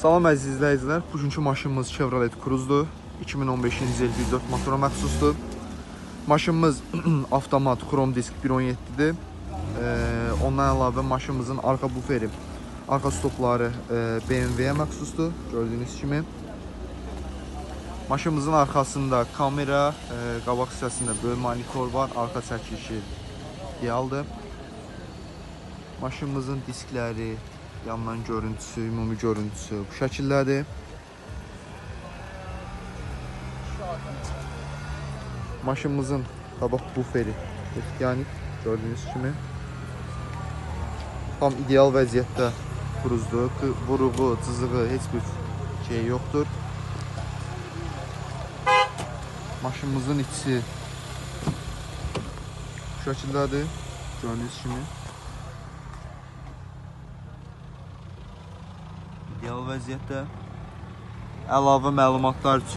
Salam əziz izləyicilər, bugünkü maşınımız Chevrolet Cruze'dur. 2015-ci il 1.4 motora məxsusdur. Maşınımız avtomat krom disk 1.17-dir. Ondan əlavə maşınımızın arka buferi, arka stopları BMW-yə məxsusdur, gördüyünüz kimi. Maşınımızın arxasında kamera, qabaq hissəsində böyük monitor var, arka çəkilişi idealdır. Maşınımızın diskləri, yandan görüntüsü, ümumi görüntüsü bu şəkildədir. Maşınımızın qabaq buferi mexanik, gördüyünüz kimi. Tam ideal vəziyyətdə Cruze'dur. Vuruğu, cızığı, heç bir şey yoxdur. Maşınımızın içi bu şəkildədir, gördüyünüz kimi. İdeal vəziyyətdə. Əlavə məlumatlar üçün